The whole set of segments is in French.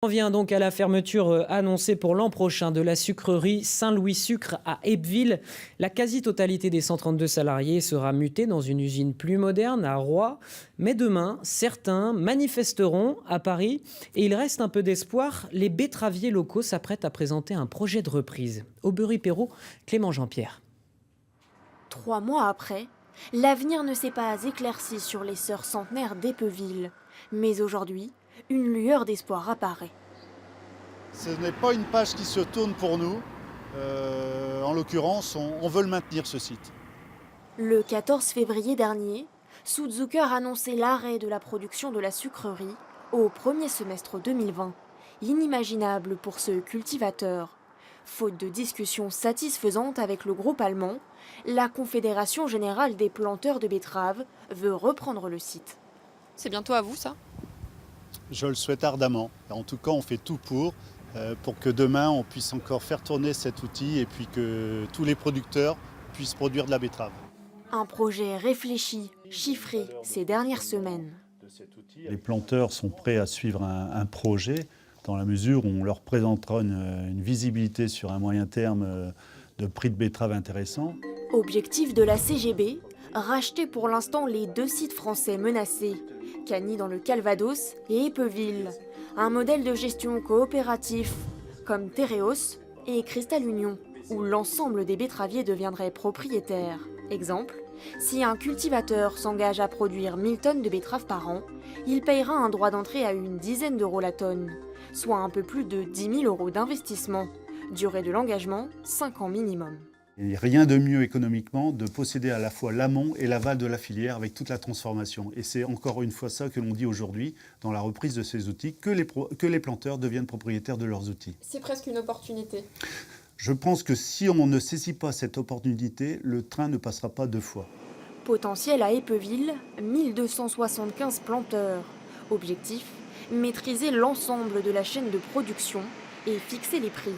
On vient donc à la fermeture annoncée pour l'an prochain de la sucrerie Saint-Louis Sucre à Ebbville. La quasi-totalité des 132 salariés sera mutée dans une usine plus moderne à Roye. Mais demain, certains manifesteront à Paris et il reste un peu d'espoir. Les betteraviers locaux s'apprêtent à présenter un projet de reprise. Aubery-Perrault, Clément Jean-Pierre. 3 mois après, l'avenir ne s'est pas éclairci sur les sœurs centenaires d'Eppeville. Mais aujourd'hui, une lueur d'espoir apparaît. Ce n'est pas une page qui se tourne pour nous. En l'occurrence, on veut le maintenir, ce site. Le 14 février dernier, Südzucker annonçait l'arrêt de la production de la sucrerie au premier semestre 2020. Inimaginable pour ce cultivateur. Faute de discussions satisfaisantes avec le groupe allemand, la Confédération générale des planteurs de betteraves veut reprendre le site. C'est bientôt à vous, ça ? Je le souhaite ardemment. En tout cas, on fait tout pour que demain, on puisse encore faire tourner cet outil et puis que tous les producteurs puissent produire de la betterave. Un projet réfléchi, chiffré ces dernières semaines. Les planteurs sont prêts à suivre un projet dans la mesure où on leur présentera une visibilité sur un moyen terme de prix de betterave intéressant. Objectif de la CGB, racheter pour l'instant les 2 sites français menacés, Cagny dans le Calvados et Eppeville. Un modèle de gestion coopératif, comme Tereos et Cristal Union, où l'ensemble des betteraviers deviendraient propriétaires. Exemple, si un cultivateur s'engage à produire 1000 tonnes de betteraves par an, il payera un droit d'entrée à une dizaine d'euros la tonne, soit un peu plus de 10 000 euros d'investissement. Durée de l'engagement, 5 ans minimum. Il n'y a rien de mieux économiquement de posséder à la fois l'amont et l'aval de la filière avec toute la transformation. Et c'est encore une fois ça que l'on dit aujourd'hui dans la reprise de ces outils, que les planteurs deviennent propriétaires de leurs outils. C'est presque une opportunité. Je pense que si on ne saisit pas cette opportunité, le train ne passera pas 2 fois. Potentiel à Eppeville, 1275 planteurs. Objectif, maîtriser l'ensemble de la chaîne de production et fixer les prix.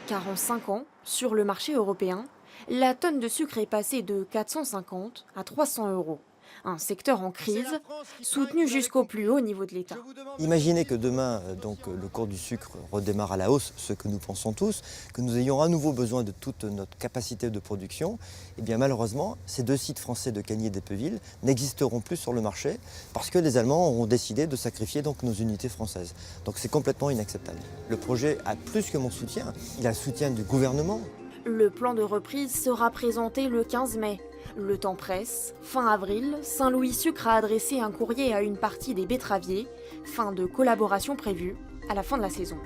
Car en 5 ans, sur le marché européen, la tonne de sucre est passée de 450 à 300 euros. Un secteur en crise, soutenu jusqu'au plus haut niveau de l'État. Imaginez que demain, le cours du sucre redémarre à la hausse, ce que nous pensons tous, que nous ayons à nouveau besoin de toute notre capacité de production. Et bien malheureusement, ces 2 sites français de Cagny et d'Eppeville n'existeront plus sur le marché parce que les Allemands auront décidé de sacrifier donc nos unités françaises. Donc c'est complètement inacceptable. Le projet a plus que mon soutien, il a le soutien du gouvernement. Le plan de reprise sera présenté le 15 mai. Le temps presse. Fin avril, Saint-Louis Sucre a adressé un courrier à une partie des betteraviers. Fin de collaboration prévue à la fin de la saison.